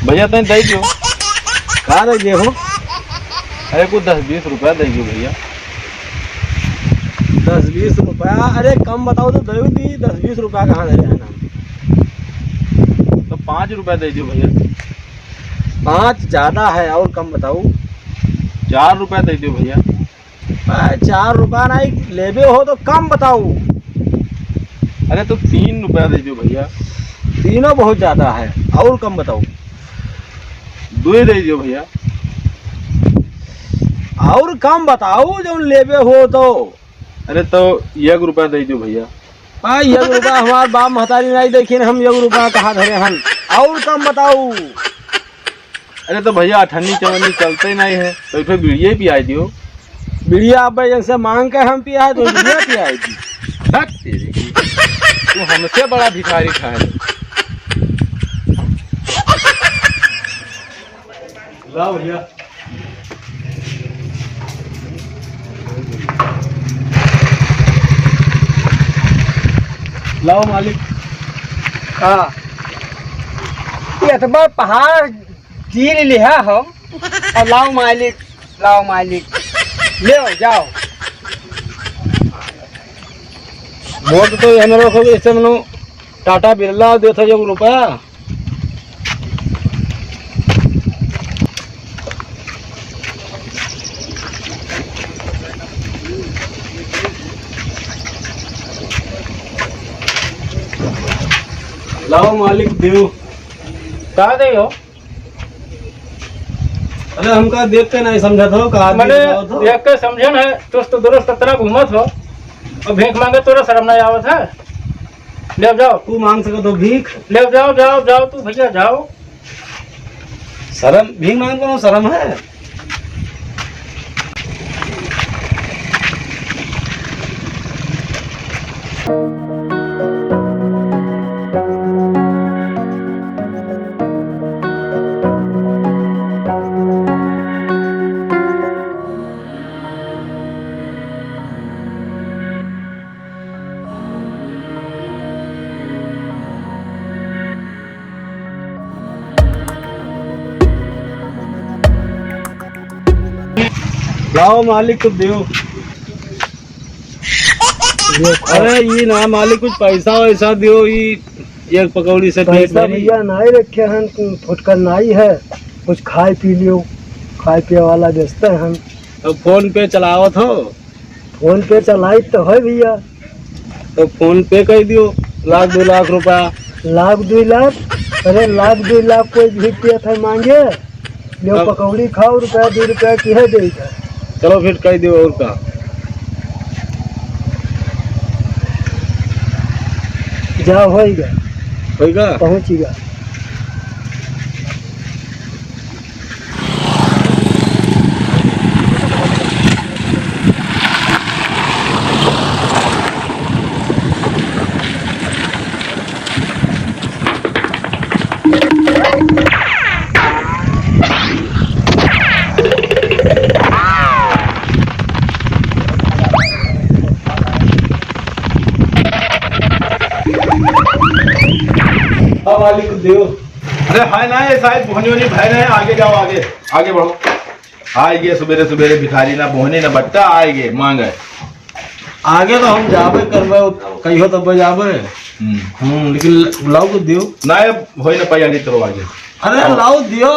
भैया तैं दे दियो। कहा दे हो? अरे कुछ 10-20 रुपया दे दियो भैया। 10-20 रुपया? अरे कम बताओ तो दे दी। 10-20 रुपया कहाँ दे रहे हैं ना? तो 5 रुपया दे दियो भैया। 5 ज्यादा है, और कम बताओ। 4 रुपया दे दियो भैया। 4 रुपया नहीं लेबे हो तो कम बताओ। अरे तो 3 रुपया दे दियो भैया। तीनों बहुत ज्यादा है, और कम बताओ। 2 दे दियो भैया। और कम बताओ जो लेबे हो तो। अरे तो 1 रुपया दे दियो भैया। 1 रुपया हमारे बाप महतारी नहीं देखी, हम 1 रुपया कहाँ धरे हम। और कम बताओ। अरे तो भैया अठन्नी चवन्नी चलते नहीं है तो फिर बीड़िया पिया दियो। बिड़िया अब जैसे मांग के हम पिया तो बिड़िया पियाएगी। धक तेरी की। तू हमसे बड़ा भिखारी था। लाओ भैया। लाओ मालिक। हाँ, इतना पहाड़ चीर लिया हम, और लाओ मालिक, लाओ मालिक, ले जाओ। वोट तो ये मेरे को इससे मनो टाटा बिरला देता 1 रुपया। लाओ मालिक दियो। कहा दे हो? अरे हमका देख के नहीं समझा था कहा मैंने देख के समझे न, चुस्त दुरुस्त तरह घूमत हो और भीख मांगे तो शर्म नहीं आवत है। ले जाओ। तू मांग सको तो भीख। ले जाओ, जाओ जाओ, तू भैया जाओ। शर्म? भीख मांग को शर्म है? लाओ मालिक कुछ दियो। अरे ये ना मालिक कुछ पैसा वैसा दियो। ये एक पकौड़ी से पैसा भैया नहीं रखे हैं, फुटकर नहीं है। कुछ खाए पी लियो, खाए पिए वाला बेचते हैं हम। तो फोन पे चलावत हो? फोन पे चलाई तो है भैया। तो फोन पे कर दियो 1-2 लाख रुपया। 1-2 लाख? अरे 1-2 लाख कोई भी पिया था मांगे। लियो पकौड़ी खाओ, 1-2 रुपया की है देगा। चलो फिर कह दियो और का। जाओ होगा, होगा पहुँचेगा। मालिक दियो। अरे हाय ना ये शायद बोहनी वोनी भाई ना, आगे जाओ, आगे आगे बढ़ो। आएगे सवेरे सवेरे भिखारी ना बोहनी ना बट्टा आएगे मांगे। आगे तो हम जाबे करबे कहियो तब जाबे। लेकिन लाओ कुछ दियो। ना हो ना पाई आगे चलो आगे। अरे लाओ दियो।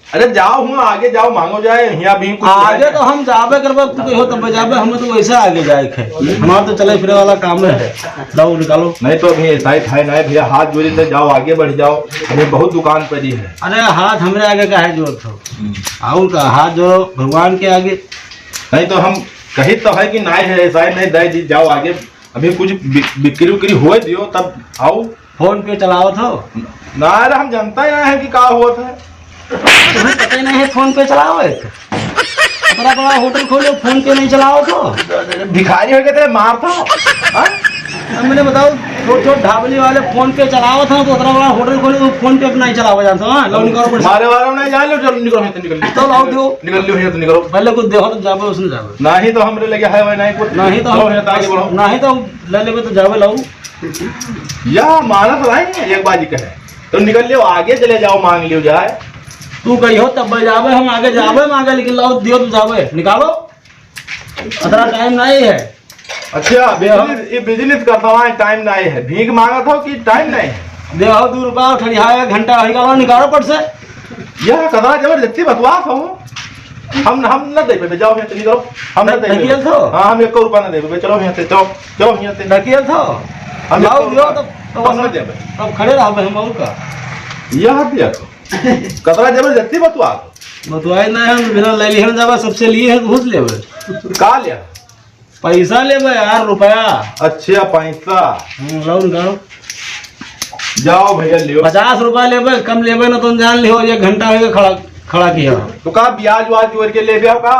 अरे जाओ हूँ आगे जाओ, मांगो जाए यहाँ भी कुछ आगे तो हम जाबे करबे कहियो तब जाबे। हमें तो वैसे आगे जाए है, हमारा तो चले फिरे वाला काम है। लाओ निकालो। नहीं तो अभी ऐसा ही है ना भैया, हाथ जोड़े से जाओ, आगे बढ़ जाओ। अभी बहुत दुकान पड़ी है। अरे हाथ हमरे आगे का है जोर हो और का हाथ जो भगवान के आगे। नहीं तो हम कही तो है कि नहीं है ऐसा ही नहीं दे दी, जाओ आगे। अभी कुछ बिक्री उक्री हो दियो तब आओ। फोन पे चलावत हो? ना अरे हम जानता ही नहीं है कि क्या हुआ था। तुम्हें पता ही नहीं है फोन पे चलाओ? बड़ा बड़ा होटल खोलो, फोन पे नहीं चलाओ तो भिखारी हो गए थे, मार था। मैंने बताओ छोटे छोटे ढाबली वाले फोन पे चलाओ था, तो उतना बड़ा होटल खोले तो फोन पे नहीं चलाओ जानते हो। लो निकलो, मारे वाला नहीं जान लो, चलो निकलो, तो निकल तो लाओ दो, निकल लो है तो निकलो। पहले कुछ देखो तो जाबे, उसने जाबे नहीं तो हमरे लगे है नहीं कुछ, नहीं तो आगे बढ़ो, नहीं तो ले लेबे तो जाबे लाओ। या मानस नहीं एक बाजी कहे तो निकल लियो आगे चले जाओ मांग लियो जाए। तू कही हो तब जावे, हम आगे जावे मांगे, लेकिन लाओ दियो तो जावे, निकालो, इतना टाइम नहीं है। अच्छा बिजनेस, ये बिजनेस करता हुआ टाइम नहीं है, भीख मांगा था कि टाइम नहीं है? दे आओ 2 रुपया ठड़िया घंटा हो गया, निकालो पट से। यह कदरा जबरदस्ती बकवास हो, हम न दे पे, जाओ यहाँ से निकलो, हम न दे ढकेल पे। थो? हाँ हम 1 रुपया न दे पे, चलो यहाँ से, चलो चलो यहाँ से। ढकेल था हम लाओ 1 दियो रुपया- तो हम न दे पे। अब खड़े रहो हम और का यह देखो कदरा जबरदस्ती बकवास बतवाए ना हम बिना ले लिहन जावा, सबसे लिए है घूस लेवे, का लिया। पैसा लेवे यार रुपया। अच्छा पैसा, लाओ निकालो, जाओ भैया लियो। 50 रुपया लेवे, कम लेवे ना तुम जान लियो, 1 घंटा हो गया खड़ा किया। तो का ब्याज वाज जोड़ के ले गया का,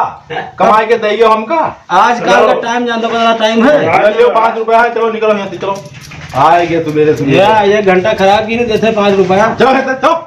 कमाई के दैयो हमका। आज कल का टाइम जानते कितना टाइम है? लियो 5 रुपया है, चलो निकलो यहाँ से, चलो आएंगे सवेरे सवेरे। या 1 घंटा खराब की नहीं देते 5 रुपया। जाओ यहाँ से, चलो